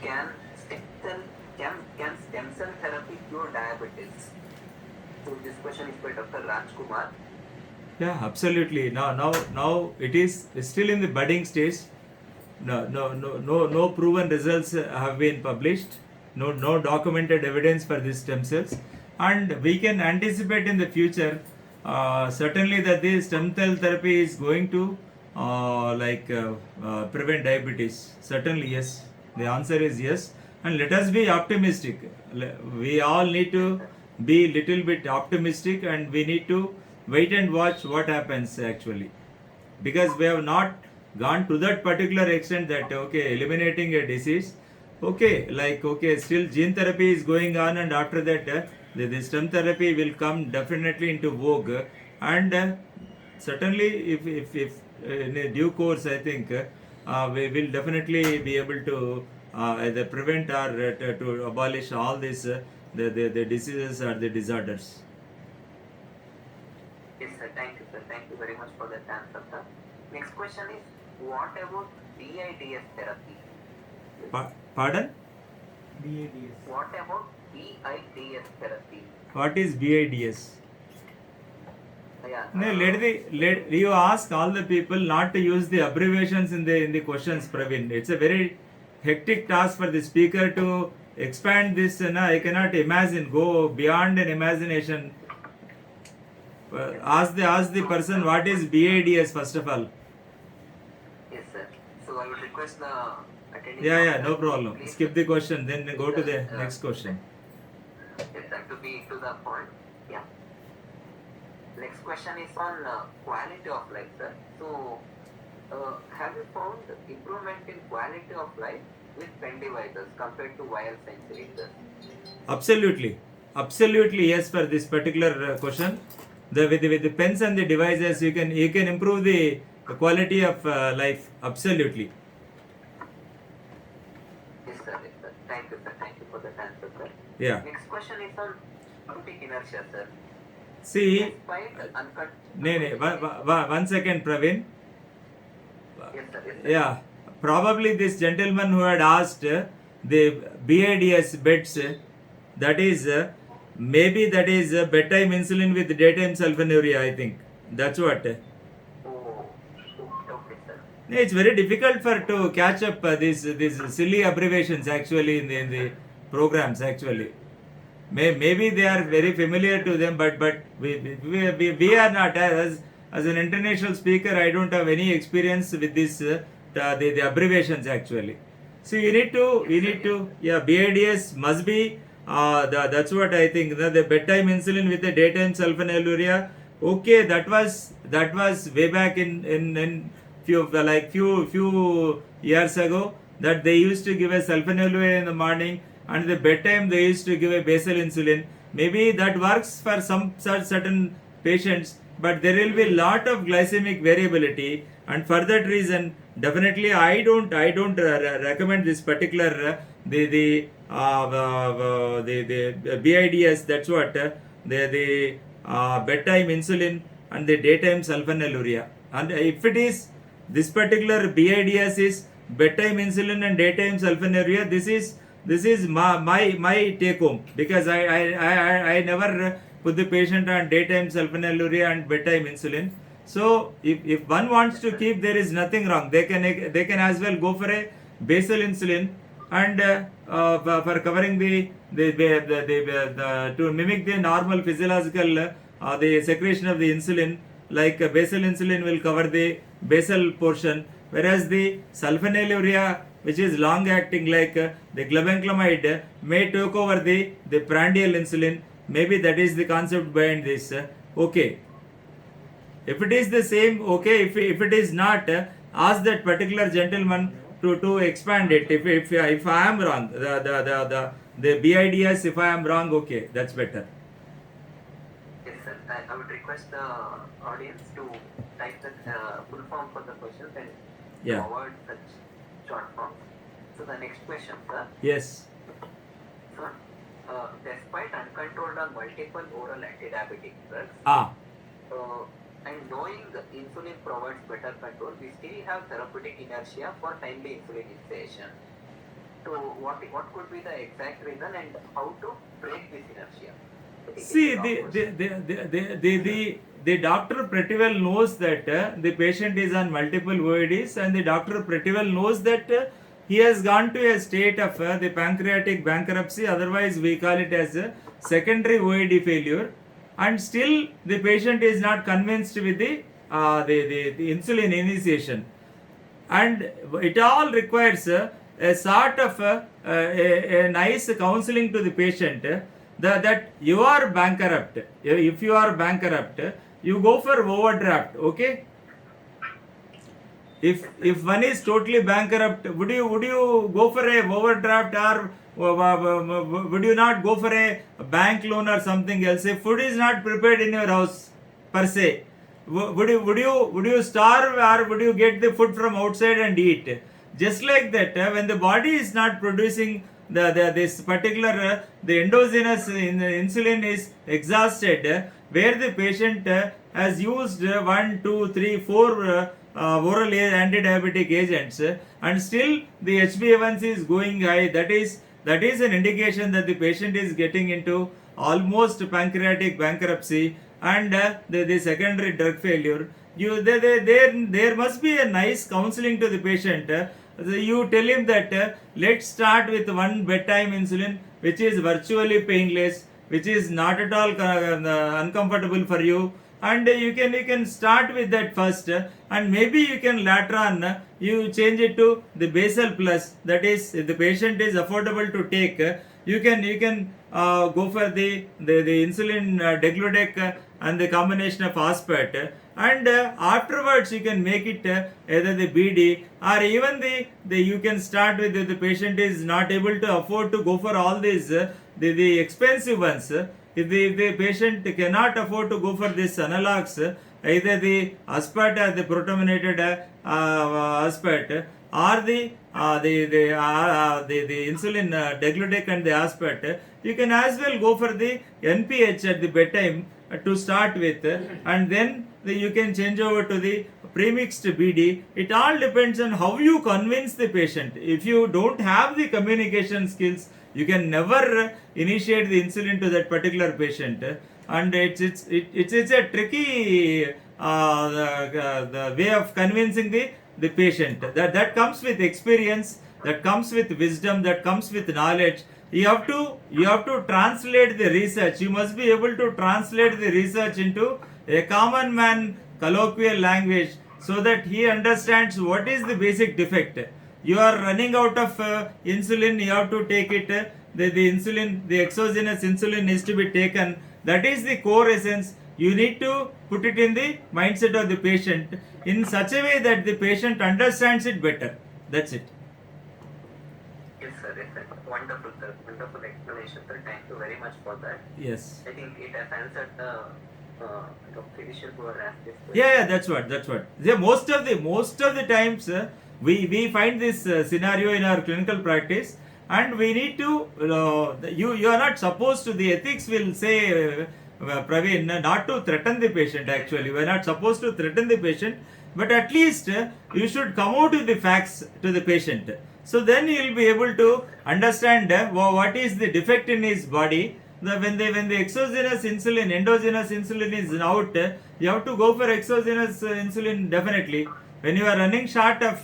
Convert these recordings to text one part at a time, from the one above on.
Can stem cell can stem cell therapy cure diabetes? So this question is by Dr. Rajkumar. Yeah, absolutely. Now it is still in the budding stage. No proven results have been published. No documented evidence for these stem cells, and we can anticipate in the future certainly that this stem cell therapy is going to prevent diabetes. Certainly, yes. The answer is yes, and let us be optimistic. We all need to be little bit optimistic, and we need to wait and watch what happens actually, because we have not gone to that particular extent that okay, eliminating a disease, okay, like okay, still gene therapy is going on, and after that the stem therapy will come definitely into vogue, and certainly if in a due course I think we will definitely be able to either prevent or to abolish all these the diseases or the disorders. Yes, sir. Thank you, sir. Thank you very much for that answer, sir. Next question is, what about BIDS therapy? Pardon? BADS. What about BIDS therapy? What is BIDS? Yeah. No, let you ask all the people not to use the abbreviations in the questions, Praveen. It's a very hectic task for the speaker to expand this. I cannot imagine. Go beyond an imagination. Ask the person what is BADS first of all. Yes, sir. So I would request the attending Yeah, no officer to problem. please Skip the question, then go to the uh, next question. yes, sir, to be to the point. Yeah. Next question is on quality of life, sir. So, have you found improvement in quality of life with pen devices compared to vial syringes? Absolutely yes for this particular question. With the pens and the devices, you can improve the quality of life. Absolutely. Yes, sir. Yes, sir. Thank you, sir. Thank you for that answer, sir. Yeah. Next question is on therapeutic inertia, sir. See, Despite uncut. one second, Praveen. Yes, sir. Yes, sir. Yeah, probably this gentleman who had asked the BIDS beds, that is maybe that is bedtime insulin with daytime sulfonylurea. I think that's what. Oh, okay, sir. It's very difficult for to catch up these silly abbreviations actually in the programs actually. Maybe they are very familiar to them, but we are not as an international speaker. I don't have any experience with this the abbreviations actually. So you need to yeah, BIDS must be that's what I think, the bedtime insulin with the daytime sulfonylurea. Okay, that was way back in few years ago, that they used to give a sulfonylurea in the morning, and the bedtime they used to give a basal insulin. Maybe that works for some certain patients, but there will be a lot of glycemic variability, and for that reason definitely I don't recommend this particular the BIDS. That's what the bedtime insulin and the daytime sulfonylurea. And if it is this particular BIDS is bedtime insulin and daytime sulfonylurea, this is my take home, because I never put the patient on daytime sulfonylurea and bedtime insulin. So if one wants to keep, there is nothing wrong. They can as well go for a basal insulin, and for covering the to mimic the normal physiological the secretion of the insulin, like basal insulin will cover the basal portion, whereas the sulfonylurea, which is long acting, like the glibenclamide, may take over the prandial insulin. Maybe that is the concept behind this. Okay, if it is the same, okay. If it is not, ask that particular gentleman to expand it. If I am wrong, the BIDS, if I am wrong, okay, that's better. Yes, sir. I would request the audience to type the full form for the questions and Yeah. avoid such short forms. So the next question, sir. Yes. Sir, despite uncontrolled on multiple oral anti-diabetic drugs, Ah. and knowing the insulin provides better control, we still have therapeutic inertia for timely insulin initiation. So what could be the exact reason and how to break this inertia? I think it's See, a long question. the doctor pretty well knows that the patient is on multiple OADs, and the doctor pretty well knows that he has gone to a state of the pancreatic bankruptcy, otherwise we call it as a secondary OAD failure, and still the patient is not convinced with the insulin initiation, and it all requires a sort of a nice counseling to the patient, that you are bankrupt. If you are bankrupt, you go for overdraft. Okay, if one is totally bankrupt, would you go for a overdraft, or would you not go for a bank loan or something else? If food is not prepared in your house per se, would you starve, or would you get the food from outside and eat? Just like that, when the body is not producing this particular the endogenous insulin is exhausted, where the patient has used 1, 2, 3, 4 oral anti-diabetic agents, and still the HbA1c is going high. That is an indication that the patient is getting into almost pancreatic bankruptcy and the secondary drug failure. There must be a nice counseling to the patient. You tell him that let's start with one bedtime insulin, which is virtually painless, which is not at all uncomfortable for you, and you can start with that first, and maybe you can later on you change it to the basal plus. That is, if the patient is affordable to take, you can go for the insulin degludec and the combination of phosphate, and afterwards you can make it either the BD, or even the you can start with the patient is not able to afford to go for all these the expensive ones. If the patient cannot afford to go for this analogs, either the aspart or the protominated aspart, or the insulin degludec and the aspart, you can as well go for the NPH at the bedtime to start with, and then you can change over to the premixed BD. It all depends on how you convince the patient. If you don't have the communication skills, you can never initiate the insulin to that particular patient, and it's a tricky the way of convincing the patient. That comes with experience, that comes with wisdom, that comes with knowledge. You have to translate the research. You must be able to translate the research into a common man colloquial language, so that he understands what is the basic defect. You are running out of insulin, you have to take it. The insulin, the exogenous insulin is to be taken. That is the core essence. You need to put it in the mindset of the patient in such a way that the patient understands it better. That's it. Yes, sir. Yes, sir. Wonderful, sir. Wonderful explanation, sir. Thank you very much for that. Yes. I think it has answered the physician who are asked this question. Yeah, that's what. Yeah, most of the times we find this scenario in our clinical practice, and we need to you are not supposed to. The ethics will say, Praveen, not to threaten the patient. Actually, we are not supposed to threaten the patient, but at least you should come out with the facts to the patient. So then you will be able to understand what is the defect in his body. When the exogenous insulin, endogenous insulin is out, you have to go for exogenous insulin definitely. When you are running short of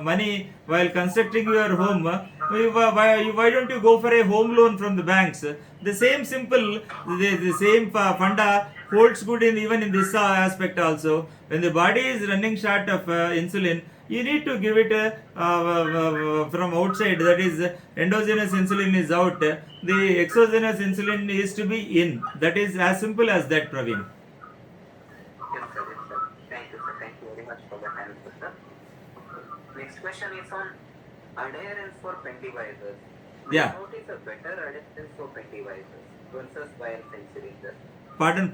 money while constructing your home, why don't you go for a home loan from the banks? The same simple, the same funda holds good even in this aspect also. When the body is running short of insulin, you need to give it from outside. That is, endogenous insulin is out, the exogenous insulin is to be in. That is as simple as that, Praveen. Yes, sir. Yes, sir. Thank you, sir. Thank you very much for that answer, sir. Next question is on adherence for pentibizers. Yeah. What is a better adherence for pentibizers versus vial penicillin, sir? Pardon?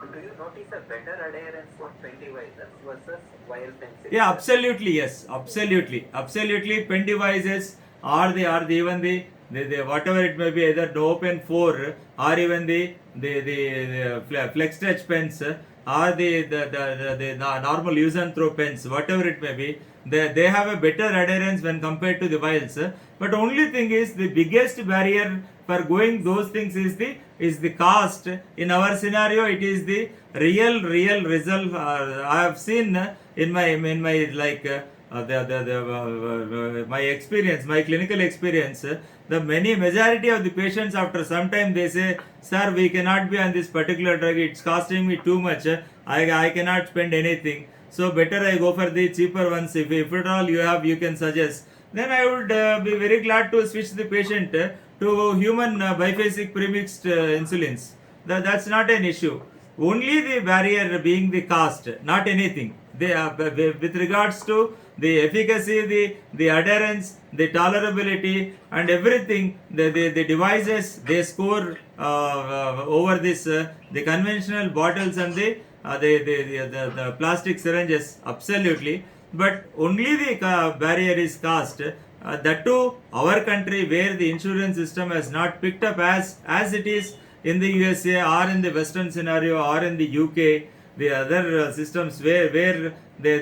Do you notice a better adherence for pentibizers versus vial penicillin? Yeah, absolutely, yes, absolutely. Pen devices or even the whatever it may be, either Duopen 4 or even the flex touch pens or the normal use and throw pens, whatever it may be, they have a better adherence when compared to the vials. But only thing is the biggest barrier for going those things is the cost. In our scenario, it is the real result. I have seen in my like my experience, my clinical experience, the majority of the patients after some time they say, sir, we cannot be on this particular drug, it's costing me too much, I cannot spend anything, so better I go for the cheaper ones. If at all you can suggest, then I would be very glad to switch the patient to human biphasic premixed insulins. That's not an issue. Only the barrier being the cost, not anything. With regards to the efficacy, the adherence, the tolerability, and everything, the devices they score over this the conventional bottles and the plastic syringes, absolutely. But only the barrier is cost. That too, our country where the insurance system has not picked up as it is in the USA or in the Western scenario or in the UK, the other systems where they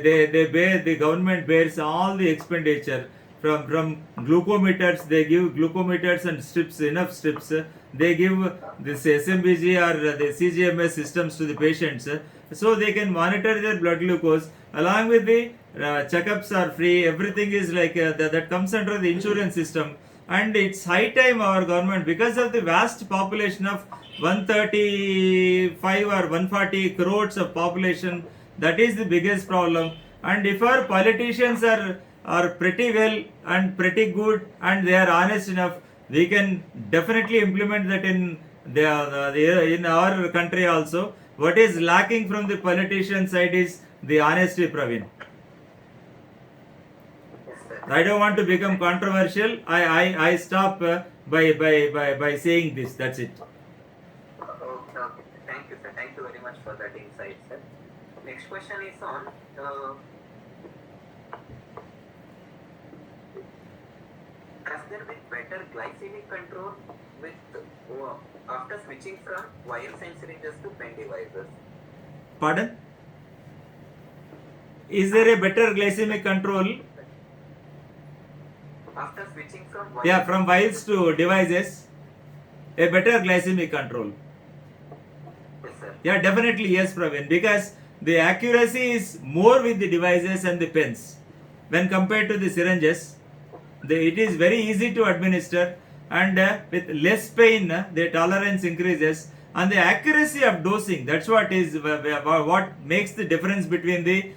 bear, the government bears all the expenditure from glucometers. They give glucometers and strips, enough strips. They give this SMBG or the CGMS systems to the patients, so they can monitor their blood glucose along with the checkups are free. Everything is like that comes under the insurance system. And it's high time our government, because of the vast population of 135 or 140 crores of population, that is the biggest problem. And if our politicians are pretty well and pretty good and they are honest enough, we can definitely implement that in in our country also. What is lacking from the politician side is the honesty, Praveen. Yes, sir. I don't want to become controversial. I stop by saying this. That's it. Okay. Thank you, sir. Thank you very much for that insight, sir. Next question is on has there been better glycemic control with after switching from vials and syringes to pen devices? Pardon? Is there a better glycemic control? After switching from vials, Yeah, from vials to devices, a better glycemic control. yes, sir. Yeah, definitely yes, Praveen, because the accuracy is more with the devices and the pens when compared to the syringes. It is very easy to administer, and with less pain, the tolerance increases, and the accuracy of dosing. That's what is what makes the difference between the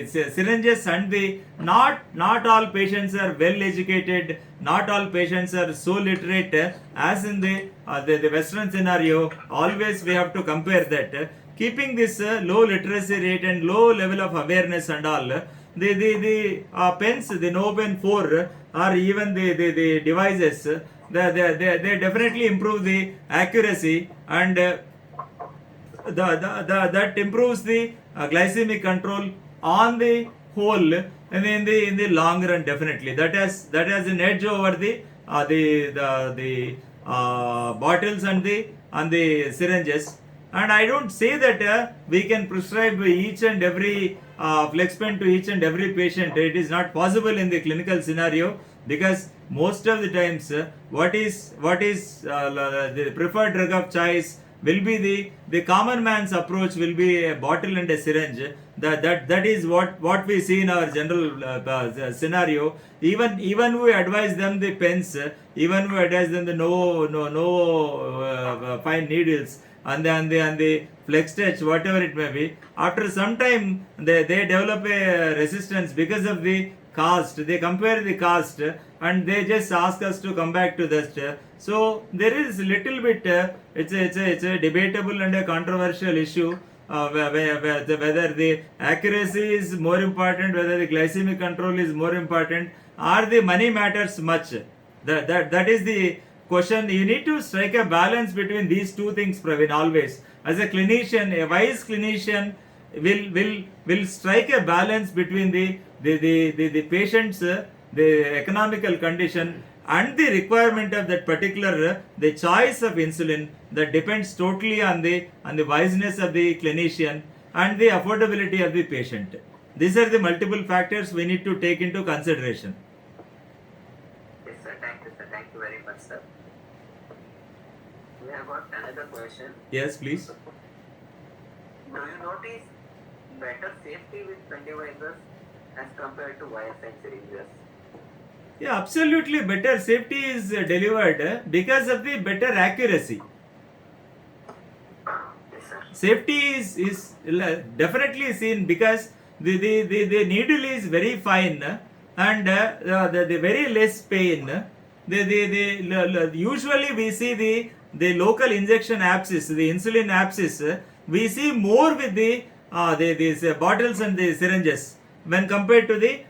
syringes and the not all patients are well educated, not all patients are so literate as in the Western scenario. Always we have to compare that. Keeping this low literacy rate and low level of awareness and all, the pens, the NoPen 4 or even the devices, they definitely improve the accuracy, and that improves the glycemic control on the whole, and in the long run. Definitely that has an edge over the bottles and the syringes. And I don't say that we can prescribe each and every FlexPen to each and every patient. It is not possible in the clinical scenario, because most of the times what is the preferred drug of choice will be the common man's approach will be a bottle and a syringe. That is what we see in our general scenario. Even we advise them the pens, even we advise them the no fine needles and the flex touch, whatever it may be. After some time they develop a resistance because of the cost. They compare the cost and they just ask us to come back to that. So there is little bit it's a debatable and a controversial issue, whether the accuracy is more important, whether the glycemic control is more important, or the money matters much. That is the question. You need to strike a balance between these two things, Praveen, always. As a clinician, a wise clinician will strike a balance between the patient's the economical condition and the requirement of that particular the choice of insulin. That depends totally on the wiseness of the clinician and the affordability of the patient. These are the multiple factors we need to take into consideration. Yes, sir. Thank you, sir. Thank you very much, sir. We have got another question. Yes, please. Do you notice better safety with pen devices as compared to wires and syringes? Yeah, absolutely better safety is delivered because of the better accuracy. Yes, sir. Safety is definitely seen because the needle is very fine and the very less pain. Usually we see the local injection abscess, the insulin abscess, we see more with these bottles and the syringes when compared to the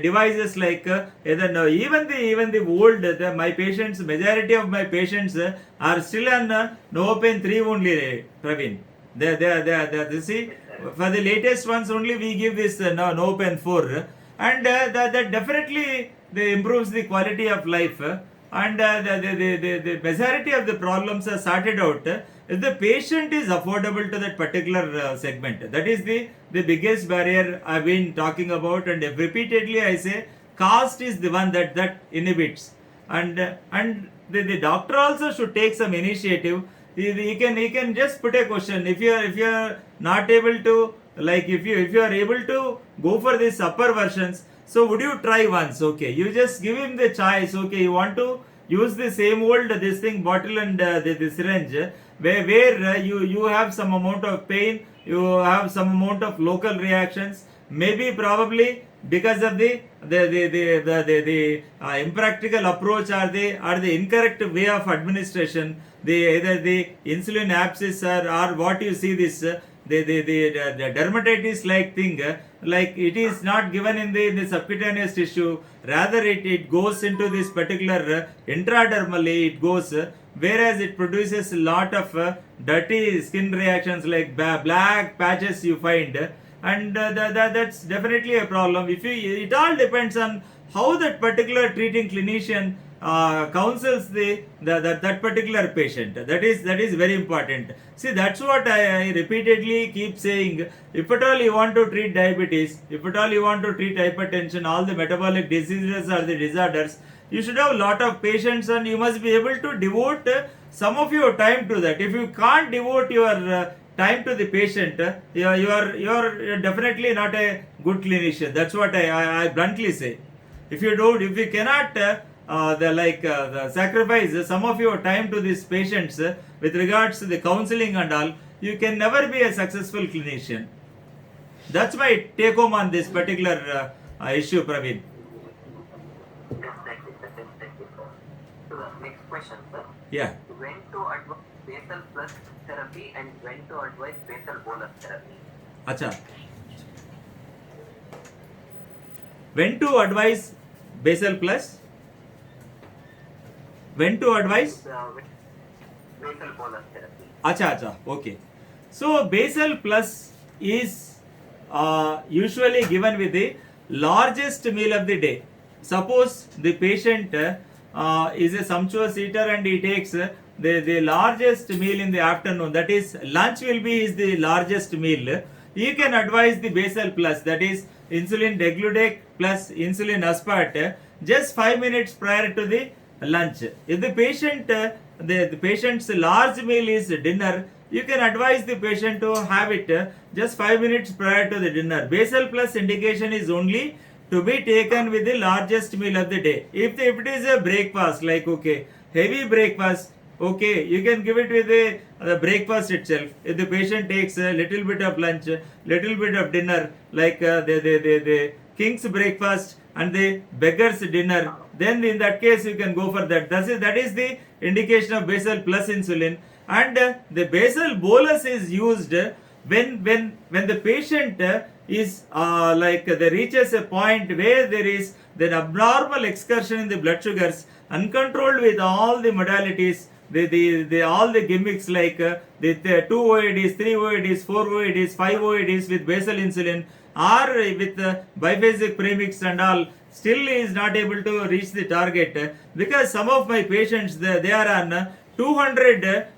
devices like even the old my patients, majority of my patients are still on Novopen 3 only, Praveen. You see, for the latest ones only we give this Novopen 4 and that definitely they improves the quality of life and the majority of the problems are sorted out if the patient is affordable to that particular segment. That is the biggest barrier I've been talking about, and repeatedly I say cost is the one that inhibits, and the doctor also should take some initiative. He can just put a question. If you are not able to, like, if you are able to go for these upper versions, so would you try once? Okay, you just give him the choice. Okay, you want to use the same old this thing bottle and the syringe where you have some amount of pain, you have some amount of local reactions, maybe probably because of the impractical approach or the incorrect way of administration, either the insulin abscess or what you see this the dermatitis like thing, like it is not given in the subcutaneous tissue, rather it goes into this particular intradermally it goes, whereas it produces a lot of dirty skin reactions like black patches you find, and that's definitely a problem. It all depends on how that particular treating clinician counsels that particular patient. That is very important. See, that's what I repeatedly keep saying. If at all you want to treat diabetes, if at all you want to treat hypertension, all the metabolic diseases or the disorders, you should have a lot of patience and you must be able to devote some of your time to that. If you can't devote your time to the patient, you are definitely not a good clinician. That's what I bluntly say. If you cannot sacrifice some of your time to these patients with regards to the counseling and all, you can never be a successful clinician. That's my take home on this particular issue, Praveen. Definitely, sir. Definitely, sir. So the next question, sir. Yeah. When to advise basal plus therapy and when to advise basal bolus therapy? Acha. When to advise basal plus? When to advise? Basal bolus therapy. Acha. Okay. So basal plus is usually given with the largest meal of the day. Suppose the patient is a sumptuous eater and he takes the largest meal in the afternoon, that is lunch will be is the largest meal. You can advise the basal plus, that is insulin degludec plus insulin aspart just 5 minutes prior to the lunch. If the patient the patient's large meal is dinner, you can advise the patient to have it just 5 minutes prior to the dinner. Basal plus indication is only to be taken with the largest meal of the day. If it is a breakfast, like okay, heavy breakfast, okay, you can give it with the breakfast itself. If the patient takes a little bit of lunch, little bit of dinner, like the king's breakfast and the beggar's dinner, then in that case you can go for that. That is the indication of basal plus insulin. And the basal bolus is used when the patient is they reaches a point where there is the abnormal excursion in the blood sugars, uncontrolled with all the modalities, all the gimmicks like the 2 OADs, 3 OADs, 4 OADs, 5 OADs with basal insulin or with biphasic premix and all, still is not able to reach the target, because some of my patients they are on 200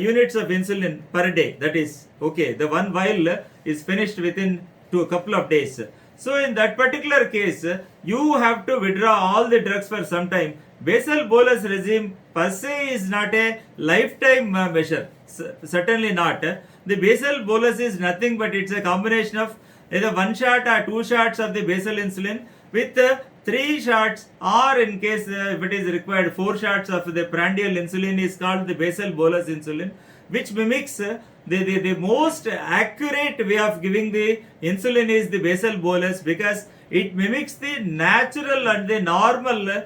units of insulin per day. That is okay, the one vial is finished within to a couple of days. So in that particular case, you have to withdraw all the drugs for some time. Basal bolus regime per se is not a lifetime measure. Certainly not. The basal bolus is nothing but it's a combination of either one shot or two shots of the basal insulin with three shots, or in case if it is required, four shots of the prandial insulin is called the basal bolus insulin, which mimics the most accurate way of giving the insulin is the basal bolus, because it mimics the natural and the normal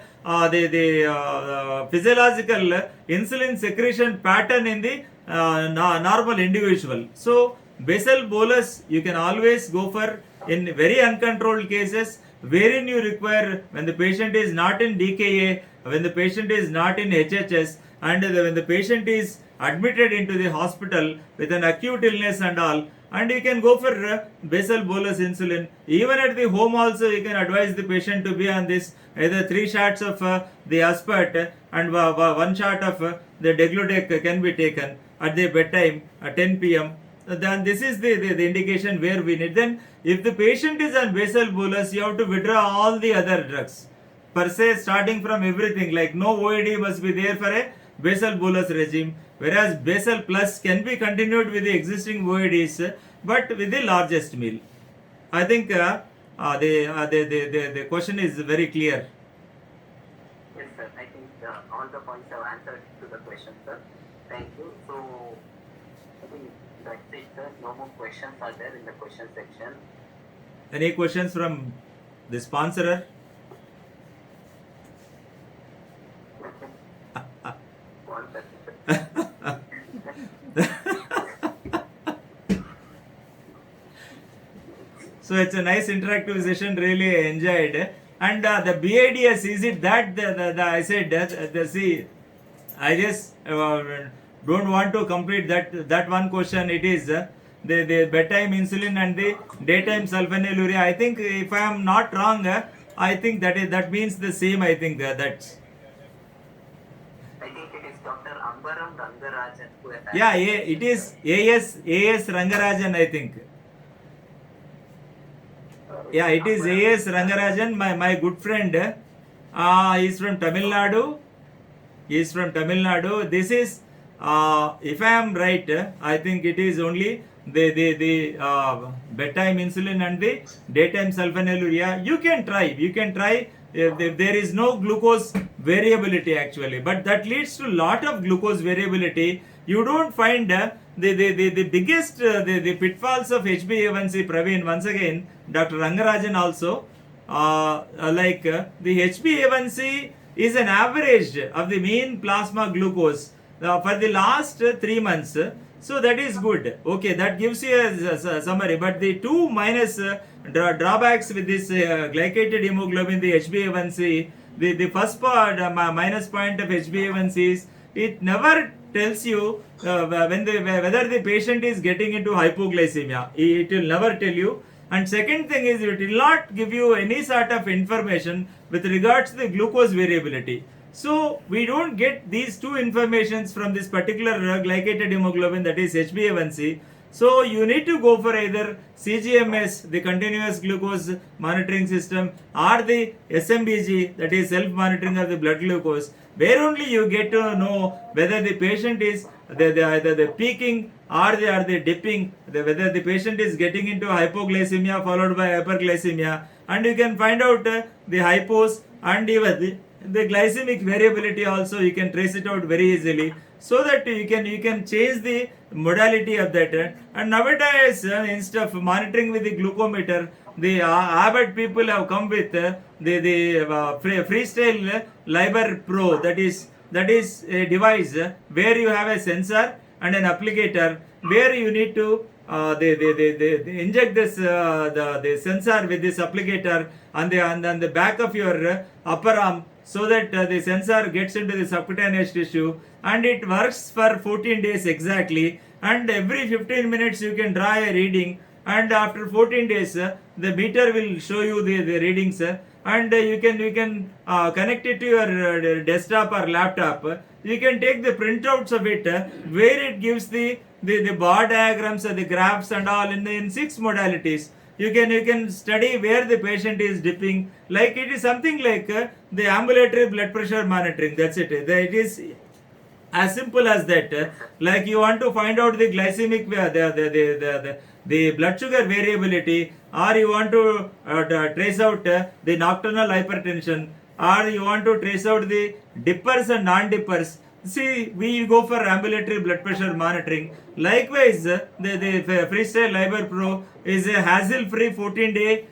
physiological insulin secretion pattern in the normal individual. So basal bolus you can always go for in very uncontrolled cases, wherein you require when the patient is not in DKA, when the patient is not in HHS, and when the patient is admitted into the hospital with an acute illness and all, and you can go for basal bolus insulin. Even at the home also you can advise the patient to be on this, either 3 shots of the aspart and 1 shot of the degludec can be taken at the bedtime at 10 p.m. Then this is the indication where we need. Then if the patient is on basal bolus, you have to withdraw all the other drugs per se, starting from everything, like no OAD must be there for a basal bolus regime, whereas basal plus can be continued with the existing OADs but with the largest meal. I think the question is very clear. Yes, sir. I think all the points have answered to the question, sir. Thank you. So, I think that's it, sir. No more questions are there in the question section. Any questions from the sponsorer? One second. So it's a nice interactive session, really enjoyed. And the BADS, is it that I said that see, I just don't want to complete that one question. It is the bedtime insulin and the daytime sulfonylurea. I think if I am not wrong, I think that means the same. I think that's. I think it is Dr. Ambaram Rangarajan who has Yeah, it is AS Rangarajan, I think. Yeah, it is AS Rangarajan, my good friend. He is from Tamil Nadu. This is, if I am right, I think it is only the bedtime insulin and the daytime sulfonylurea. You can try if there is no glucose variability actually, but that leads to lot of glucose variability. You don't find the biggest the pitfalls of HbA1c. Praveen, once again, Dr. Rangarajan also, the HbA1c is an average of the mean plasma glucose for the last 3 months. So that is good. Okay, that gives you a summary. But the two minus drawbacks with this glycated hemoglobin, the HbA1c, the first part, minus point of HbA1c is it never tells you whether the patient is getting into hypoglycemia. It will never tell you. And second thing is, it will not give you any sort of information with regards to the glucose variability. So we don't get these two informations from this particular glycated hemoglobin, that is HbA1c. So you need to go for either CGMS, the continuous glucose monitoring system, or the SMBG, that is self-monitoring of the blood glucose, where only you get to know whether the patient is either the peaking or the dipping, whether the patient is getting into hypoglycemia followed by hyperglycemia, and you can find out the hypos and even the glycemic variability also. You can trace it out very easily, so that you can change the modality of that. And nowadays, instead of monitoring with the glucometer, the Abbott people have come with the Freestyle Liber Pro. That is a device where you have a sensor and an applicator, where you need to they inject this the sensor with this applicator on the back of your upper arm, so that the sensor gets into the subcutaneous tissue, and it works for 14 days exactly. And every 15 minutes you can draw a reading, and after 14 days the meter will show you the readings, and you can connect it to your desktop or laptop. You can take the printouts of it, where it gives the bar diagrams, the graphs and all in 6 modalities. you can study where the patient is dipping. Like it is something like the ambulatory blood pressure monitoring. That's it. It is as simple as that. Like you want to find out the glycemic the blood sugar variability, or you want to trace out the nocturnal hypertension, or you want to trace out the dippers and non-dippers. See, we go for ambulatory blood pressure monitoring. Likewise, the Freestyle Liber Pro is a hassle-free 14-day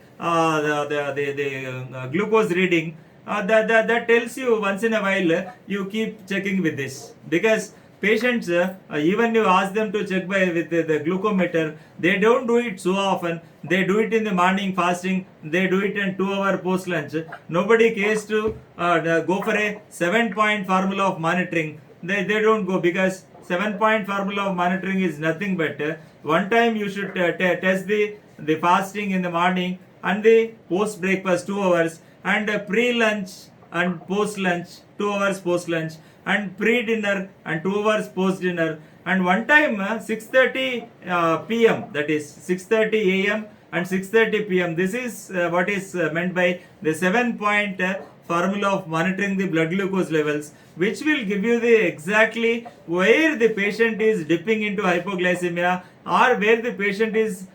glucose reading. That tells you once in a while. You keep checking with this, because patients, even you ask them to check by with the glucometer, they don't do it so often. They do it in the morning fasting, they do it in 2 hour post lunch. Nobody cares to go for a 7-point formula of monitoring. They don't go, because 7-point formula of monitoring is nothing but one time you should test the fasting in the morning and the post breakfast 2 hours, and pre-lunch and post-lunch 2 hours post-lunch, and pre-dinner and 2 hours post-dinner, and one time 6:30 p.m. that is 6:30 a.m. and 6:30 p.m. This is what is meant by the 7-point formula of monitoring the blood glucose levels, which will give you the exactly where the patient is dipping into hypoglycemia, or where the patient is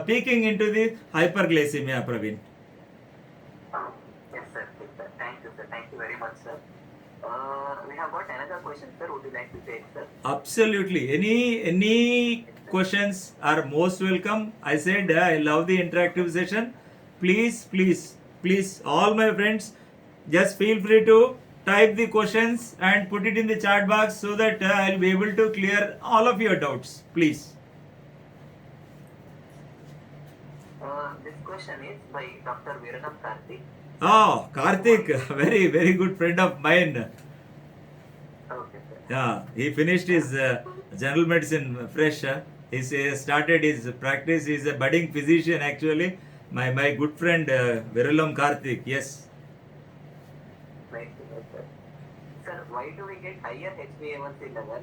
peaking into the hyperglycemia, Praveen. Yes, sir. Yes, sir. Thank you, sir. Thank you very much, sir. We have got another question, sir. Would you like to take, sir? Absolutely. Any questions are most welcome. I said I love the interactive session. Please, all my friends, just feel free to type the questions and put it in the chat box, so that I'll be able to clear all of your doubts. Please. This question is by Dr. Viranam Karthik. Oh, Karthik, very good friend of mine. Okay, sir. Yeah, he finished his general medicine fresh. He started his practice. He's a budding physician actually. My good friend Viralam Karthik. Yes. Right, sir. Sir, why do we get higher HbA1c level,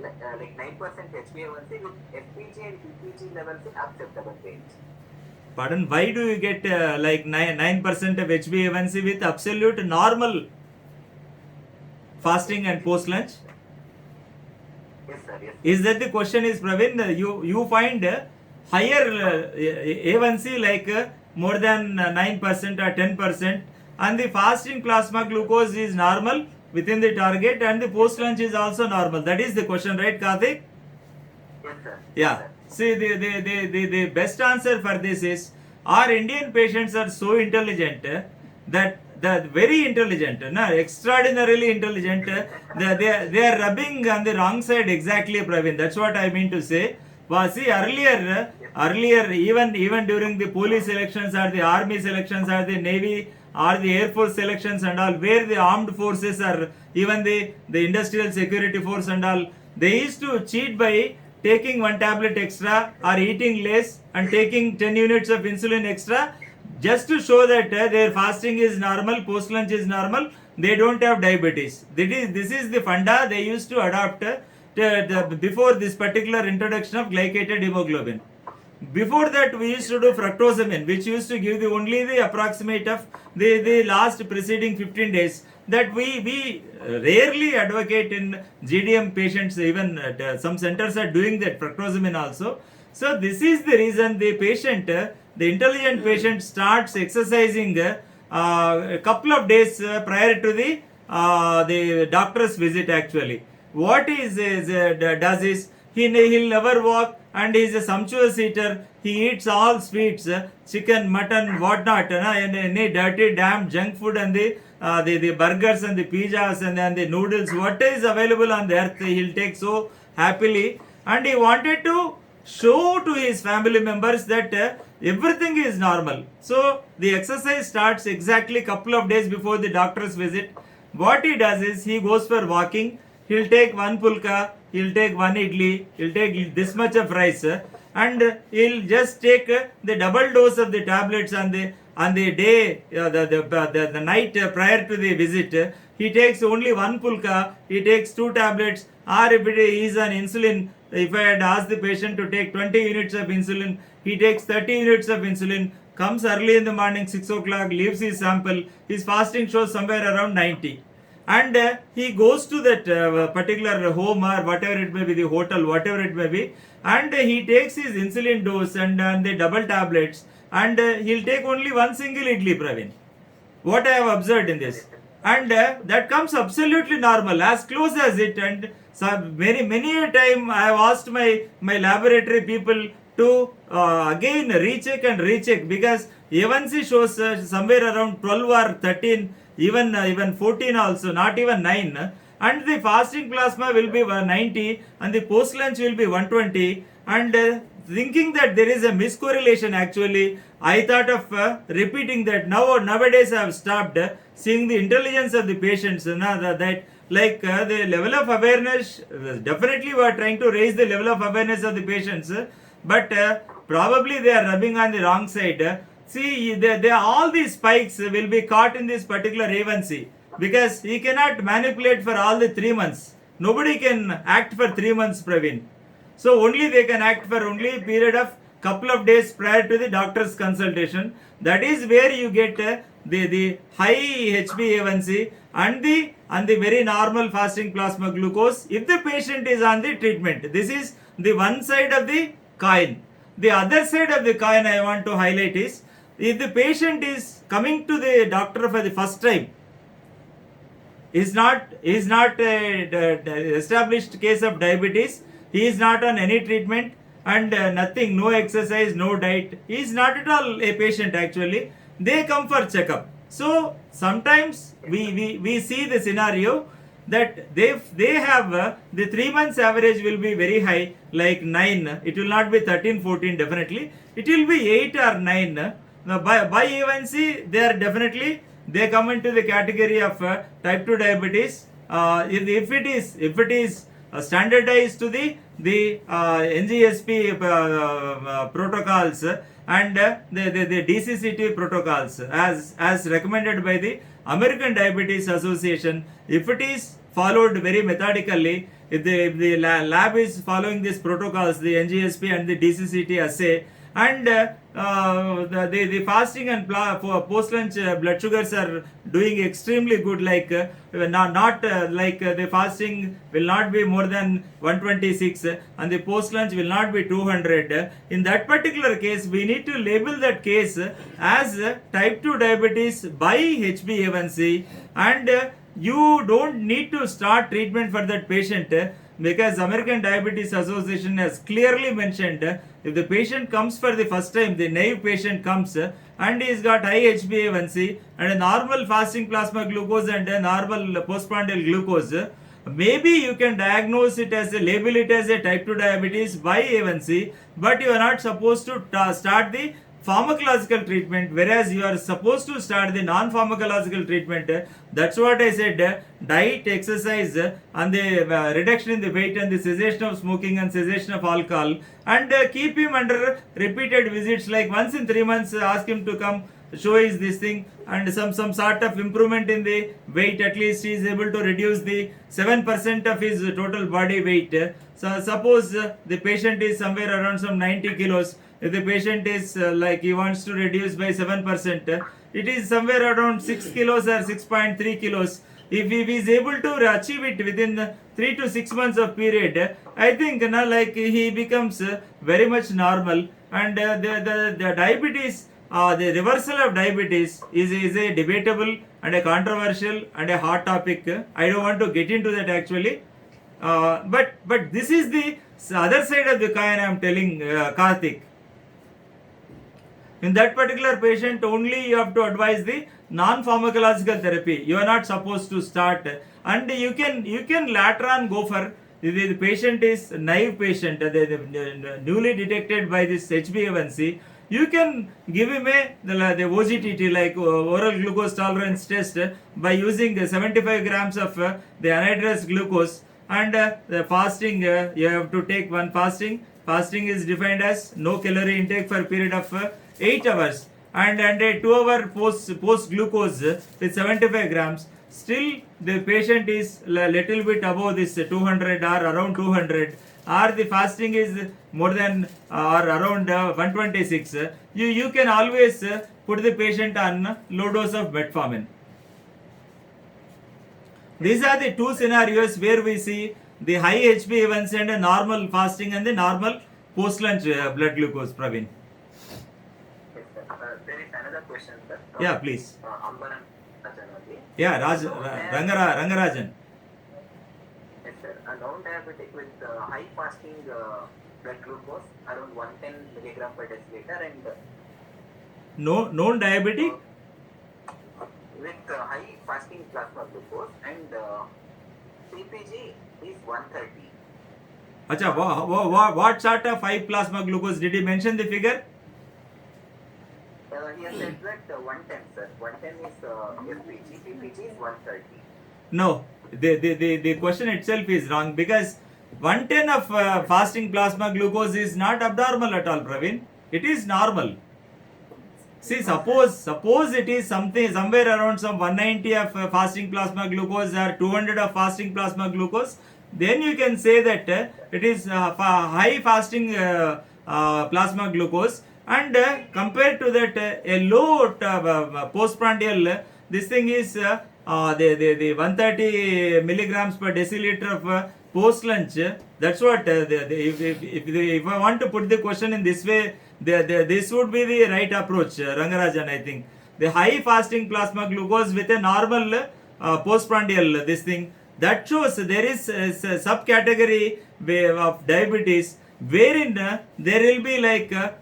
like 9% HbA1c with FPG and PPG levels in acceptable range? Pardon, why do you get like 9% of HbA1c with absolute normal fasting and post lunch? Yes, sir. Yes. Is that the question is, Praveen? You find higher A1C like more than 9% or 10%, and the fasting plasma glucose is normal within the target, and the post lunch is also normal. That is the question, right, Karthik? Yes, sir. Yeah. See, the best answer for this is, our Indian patients are so intelligent that very intelligent, extraordinarily intelligent. They are rubbing on the wrong side exactly, Praveen. That's what I mean to say. Well, see, earlier, even during the police elections or the army selections or the navy or the air force selections and all, where the armed forces or even the industrial security force and all, they used to cheat by taking 1 tablet extra or eating less and taking 10 units of insulin extra, just to show that their fasting is normal, post lunch is normal, they don't have diabetes. This is the funda they used to adopt before this particular introduction of glycated hemoglobin. Before that, we used to do fructosamine, which used to give only the approximate of the last preceding 15 days. That we rarely advocate in GDM patients. Even some centers are doing that fructosamine also. So this is the reason the patient, the intelligent patient, starts exercising a couple of days prior to the doctor's visit. Actually, what does is he'll never walk, and he's a sumptuous eater. He eats all sweets, chicken, mutton, whatnot, and any dirty, damn junk food, and the burgers and the pizzas and the noodles, what is available on the earth, he'll take so happily. And he wanted to show to his family members that everything is normal. So the exercise starts exactly couple of days before the doctor's visit. What he does is, he goes for walking. He'll take 1 pulka, he'll take 1 idli, he'll take this much of rice, and he'll just take the double dose of the tablets and on the day, the night prior to the visit, he takes only one pulka, he takes 2 tablets, or if he is on insulin, if I had asked the patient to take 20 units of insulin, he takes 30 units of insulin, comes early in the morning 6 o'clock, leaves his sample, his fasting shows somewhere around 90. And he goes to that particular home or whatever it may be, the hotel, whatever it may be, and he takes his insulin dose and the double tablets, and he'll take only one single idli, Praveen. What I have observed in this. And that comes absolutely normal, as close as it. And so many a time I have asked my laboratory people to again recheck, because A1C shows somewhere around 12 or 13, even 14 also, not even 9. And the fasting plasma will be 90 and the post lunch will be 120. And thinking that there is a miscorrelation, actually I thought of repeating that. Nowadays I have stopped seeing the intelligence of the patients, that like the level of awareness, definitely we are trying to raise the level of awareness of the patients, but probably they are rubbing on the wrong side. See, all these spikes will be caught in this particular A1C, because he cannot manipulate for all the 3 months. Nobody can act for 3 months, Praveen. So only they can act for only a period of couple of days prior to the doctor's consultation. That is where you get the high HbA1c and the very normal fasting plasma glucose if the patient is on the treatment. This is the one side of the coin. The other side of the coin I want to highlight is, if the patient is coming to the doctor for the first time, is not a established case of diabetes, he is not on any treatment and nothing, no exercise, no diet, he is not at all a patient actually. They come for checkup. So sometimes we see the scenario that they have the 3 months average will be very high, like 9. It will not be 13, 14 definitely. It will be 8 or 9. Now by A1C they come into the category of type 2 diabetes. If it is standardized to the NGSP protocols and the DCCT protocols as recommended by the American Diabetes Association, if it is followed very methodically, if the lab is following these protocols, the NGSP and the DCCT assay, and the fasting and post lunch blood sugars are doing extremely good, like not like the fasting will not be more than 126 and the post lunch will not be 200. In that particular case, we need to label that case as type 2 diabetes by HbA1c, and you don't need to start treatment for that patient, because American Diabetes Association has clearly mentioned, if the patient comes for the first time, the naive patient comes and he's got high HbA1c and a normal fasting plasma glucose and a normal postprandial glucose, maybe you can diagnose it as label it as a type 2 diabetes by A1c, but you are not supposed to start the pharmacological treatment, whereas you are supposed to start the non-pharmacological treatment. That's what I said, diet, exercise, and the reduction in the weight and the cessation of smoking and cessation of alcohol, and keep him under repeated visits, like once in 3 months ask him to come, show is this thing, and some sort of improvement in the weight. At least he is able to reduce the 7% of his total body weight. So suppose the patient is somewhere around some 90 kilos. If the patient is like he wants to reduce by 7%, it is somewhere around 6 kilos or 6.3 kilos. If he is able to achieve it within 3 to 6 months of period, I think like he becomes very much normal. And the diabetes, the reversal of diabetes is a debatable and a controversial and a hot topic. I don't want to get into that actually. But this is the other side of the coin I am telling, Karthik. In that particular patient, only you have to advise the non-pharmacological therapy. You are not supposed to start, and you can later on go for the patient is naive patient, newly detected by this HbA1c. You can give him the OGTT, like oral glucose tolerance test, by using 75 grams of the anhydrous glucose, and the fasting, you have to take one fasting. Fasting is defined as no calorie intake for a period of 8 hours, and a 2 hour post glucose with 75 grams, still the patient is little bit above this 200 or around 200, or the fasting is more than or around 126, you can always put the patient on low dose of metformin. These are the two scenarios where we see the high HbA1c and a normal fasting and the normal post-lunch blood glucose, Praveen. Yes, sir. There is another question, sir. Yeah, please. Ambaran Rajan only. Yeah, Rangarajan. Yes, sir. A non-diabetic with high fasting blood glucose around 110 milligram per deciliter and No, non-diabetic. with high fasting plasma glucose and CPG is 130. Acha, what sort of high plasma glucose? Did he mention the figure? He has said that 110, sir. 110 is FPG, CPG is 130. No, the question itself is wrong, because 110 of fasting plasma glucose is not abnormal at all, Praveen. It is normal. See, suppose it is somewhere around some 190 of fasting plasma glucose or 200 of fasting plasma glucose, then you can say that it is high fasting plasma glucose, and compared to that a low postprandial, this thing is the 130 milligrams per deciliter of post lunch. That's what if I want to put the question in this way, this would be the right approach, Rangarajan. I think the high fasting plasma glucose with a normal postprandial this thing, that shows there is a subcategory of diabetes wherein there will be like the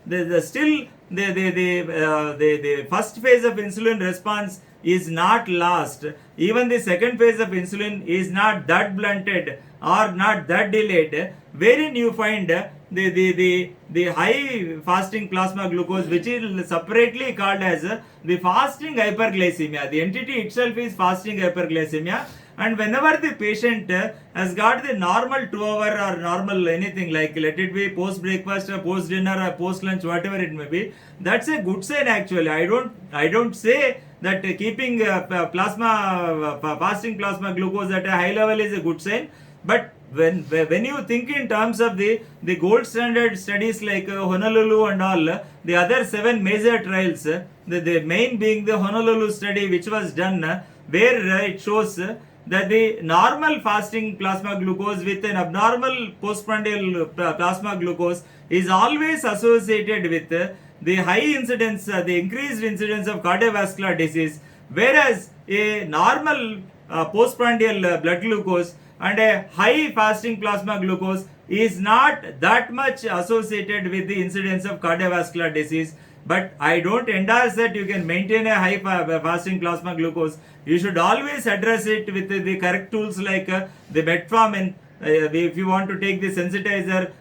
first phase of insulin response is not lost, even the second phase of insulin is not that blunted or not that delayed, wherein you find the high fasting plasma glucose, which is separately called as the fasting hyperglycemia. The entity itself is fasting hyperglycemia, and whenever the patient has got the normal 2 hour or normal anything, like let it be post breakfast or post dinner or post lunch, whatever it may be, that's a good sign actually. I don't say that keeping fasting plasma glucose at a high level is a good sign, but when you think in terms of the gold standard studies like Honolulu and all, the other 7 major trials, the main being the Honolulu study, which was done where it shows that the normal fasting plasma glucose with an abnormal postprandial plasma glucose is always associated with the high incidence, the increased incidence of cardiovascular disease, whereas a normal postprandial blood glucose and a high fasting plasma glucose is not that much associated with the incidence of cardiovascular disease. But I don't endorse that you can maintain a high fasting plasma glucose. You should always address it with the correct tools like the metformin. If you want to take the sensitizer,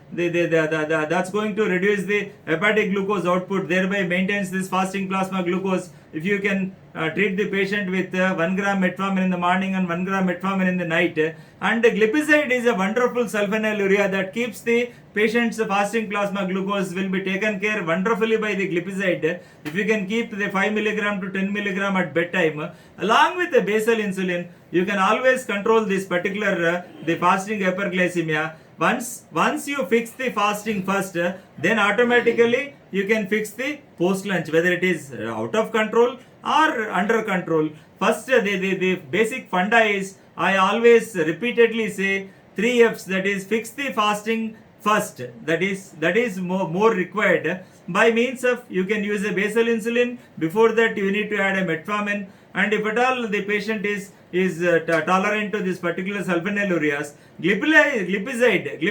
that's going to reduce the hepatic glucose output, thereby maintains this fasting plasma glucose. If you can treat the patient with 1 gram metformin in the morning and 1 gram metformin in the night, and the glipizide is a wonderful sulfonylurea that keeps the patient's fasting plasma glucose will be taken care wonderfully by the glipizide. If you can keep the 5 milligram to 10 milligram at bedtime, along with the basal insulin, you can always control this particular the fasting hyperglycemia. Once you fix the fasting first, then automatically you can fix the post lunch, whether it is out of control or under control. First, the basic funda is, I always repeatedly say 3 F's, that is fix the fasting first. That is more required. By means of, you can use a basal insulin. Before that, you need to add a metformin. And if at all the patient is tolerant to this particular sulfonylureas, glipizide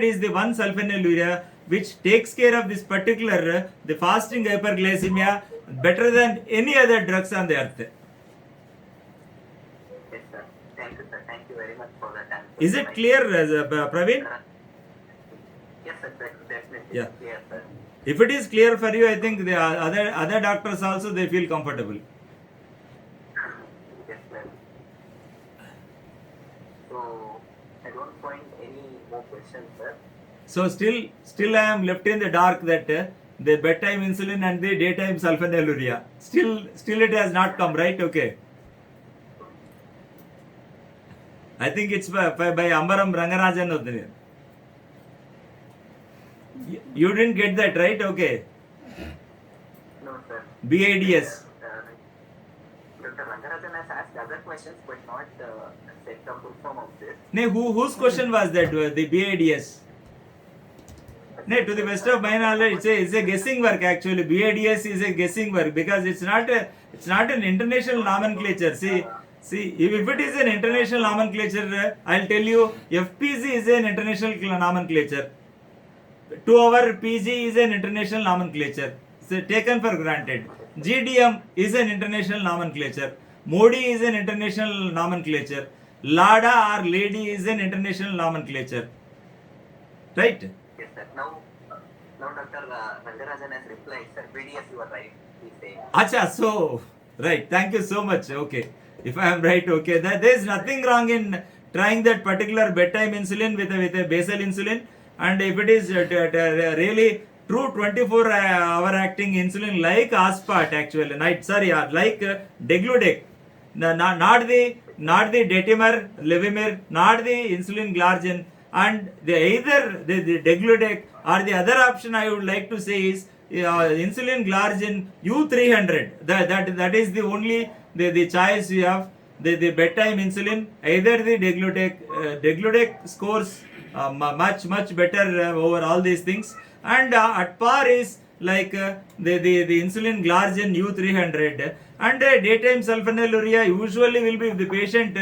is the one sulfonylurea which takes care of this particular the fasting hyperglycemia better than any other drugs on the earth. Yes, sir. Thank you, sir. Thank you very much for that answer. Is it clear, Praveen? Yes, sir. Definitely. Yeah. Clear, sir. If it is clear for you, I think the other doctors also, they feel comfortable. Yes, sir. So, I don't find any more questions, sir. So still I am left in the dark that the bedtime insulin and the daytime sulfonylurea. Still it has not come, right? Okay. I think it's by Ambaram Rangarajan. You didn't get that, right? Okay. No, sir. BADS. Dr. Rangarajan has asked other questions, but not said the full form of this. No, whose question was that? The BADS. No, to the best of my knowledge, it's a guessing work actually. BADS is a guessing work because it's not an international nomenclature. See, if it is an international nomenclature, I'll tell you, FPG is an international nomenclature. 2 hour PG is an international nomenclature. So taken for granted. GDM is an international nomenclature. MODI is an international nomenclature. LADA or LADI is an international nomenclature. Right? Yes, sir. Now Dr. Rangarajan has replied, sir. BDS, you are right. He's saying. Acha, so, right. Thank you so much. Okay. If I am right, okay. There is nothing wrong in trying that particular bedtime insulin with a basal insulin. And if it is really true 24-hour acting insulin like Aspart actually, like Degludec, not the Detimer, Levimir, not the insulin Glargine, and either the Degludec or the other option I would like to say is insulin Glargine U300. That is the only the choice you have. The bedtime insulin, either the Degludec scores much better over all these things, and at par is like the insulin Glargine U300, and daytime sulfonylurea usually will be if the patient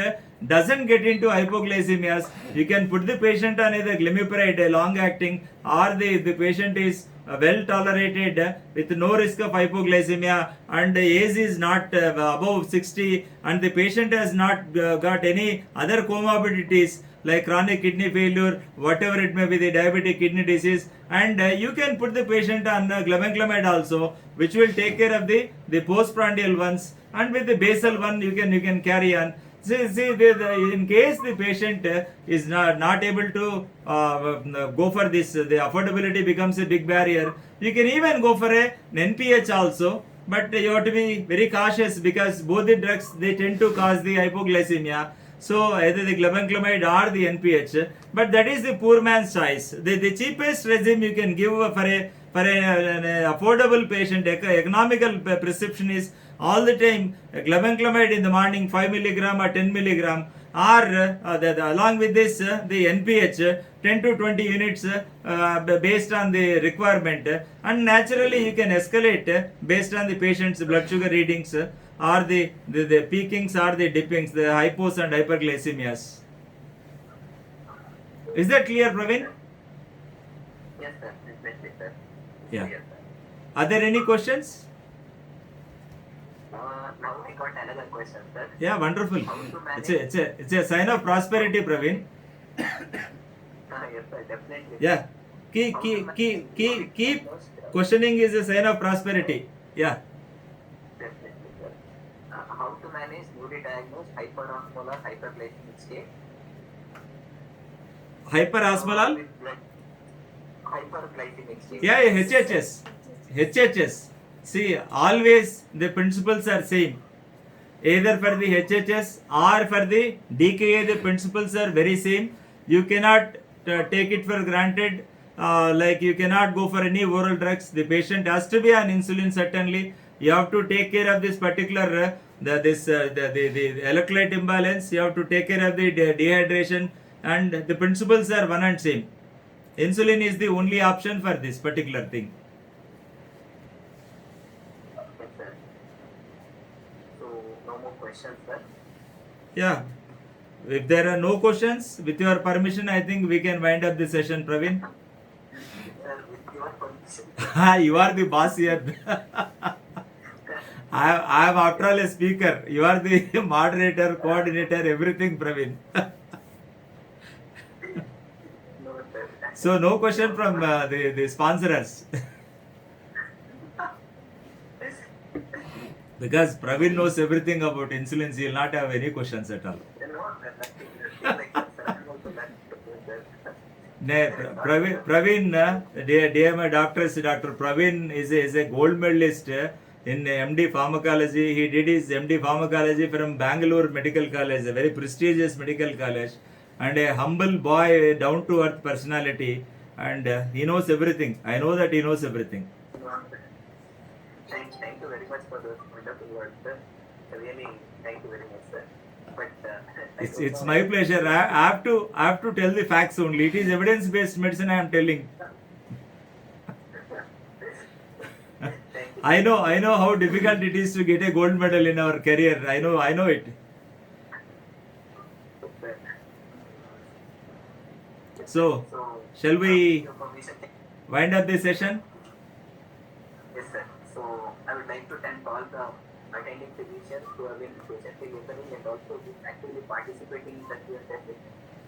doesn't get into hypoglycemias. You can put the patient on either glimepiride, long acting, or the patient is well tolerated with no risk of hypoglycemia, and age is not above 60, and the patient has not got any other comorbidities like chronic kidney failure, whatever it may be, the diabetic kidney disease, and you can put the patient on glebanclamide also, which will take care of the postprandial ones, and with the basal one you can carry on. See, in case the patient is not able to go for this, the affordability becomes a big barrier. You can even go for an NPH also, but you have to be very cautious because both the drugs, they tend to cause the hypoglycemia. So either the glebanclamide or the NPH, but that is the poor man's choice. The cheapest regime you can give for an affordable patient, economical prescription is all the time glebanclamide in the morning 5 milligram or 10 milligram, or along with this the NPH 10 to 20 units based on the requirement, and naturally you can escalate based on the patient's blood sugar readings, or the peakings or the dippings, the hypos and hyperglycemias. Is that clear, Praveen? Yes, sir. Definitely, sir. Yeah. Yes, sir. Are there any questions? Now we got another question, sir. Yeah, wonderful. How to manage? It's a sign of prosperity, Praveen. Yes, sir. Definitely. Yeah. Keep questioning is a sign of prosperity. Yeah. Definitely, sir. How to manage newly diagnosed hyperosmolar hyperglycemic state? Hyperosmolar? Hyperglycemic state. Yeah, HHS. See, always the principles are same. Either for the HHS or for the DKA, the principles are very same. You cannot take it for granted. Like you cannot go for any oral drugs. The patient has to be on insulin certainly. You have to take care of this particular the electrolyte imbalance. You have to take care of the dehydration, and the principles are one and same. Insulin is the only option for this particular thing. Yes, sir. So, no more questions, sir. Yeah. If there are no questions, with your permission, I think we can wind up the session, Praveen. Sir, with your permission. You are the boss here. I am after all a speaker. You are the moderator, coordinator, everything, Praveen. No, sir. So no question from the sponsors. Because Praveen knows everything about insulin, he will not have any questions at all. No, sir. Nothing. Like that, sir. I'm also that, sir. Praveen, dear my doctors, Dr. Praveen is a gold medalist in MD Pharmacology. He did his MD Pharmacology from Bangalore Medical College, a very prestigious medical college, and a humble boy, down to earth personality, and he knows everything. I know that he knows everything. Thank you very much for those wonderful words, sir. Really, thank you very much, sir. But I don't It's know- my pleasure. I have to tell the facts only. It is evidence based medicine I am telling. Thank you. I know how difficult it is to get a gold medal in our career. I know it. Sir. So, So, shall we your permission. wind up this session? Yes, sir. So, I would like to thank all the attending physicians who have been patiently listening and also been actively participating in the Q&A session.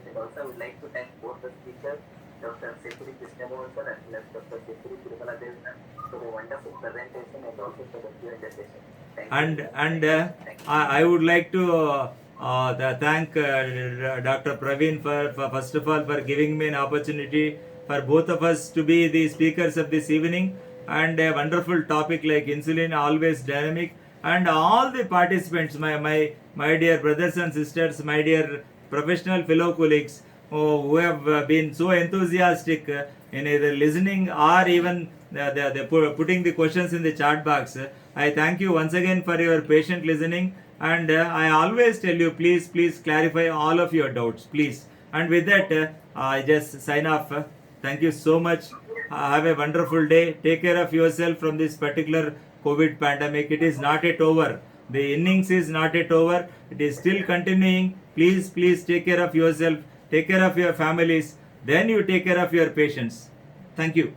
And also, I would like to thank both the speakers, Dr. Sekuri Krishnamohan sir and Dr. Sekuri Tirumala Dev sir, for the wonderful presentation and also for the Q&A session. Thank you. And Thank you. I would like to thank Dr. Praveen for first of all for giving me an opportunity for both of us to be the speakers of this evening, and a wonderful topic like insulin, always dynamic, and all the participants, my dear brothers and sisters, my dear professional fellow colleagues who have been so enthusiastic in either listening or even putting the questions in the chat box. I thank you once again for your patient listening, and I always tell you, please clarify all of your doubts, please. And with that, I just sign off. Thank you so much. Have a wonderful day. Take care of yourself from this particular COVID pandemic. It is not yet over. The innings is not yet over. It is still continuing. Please take care of yourself. Take care of your families. Then you take care of your patients. Thank you.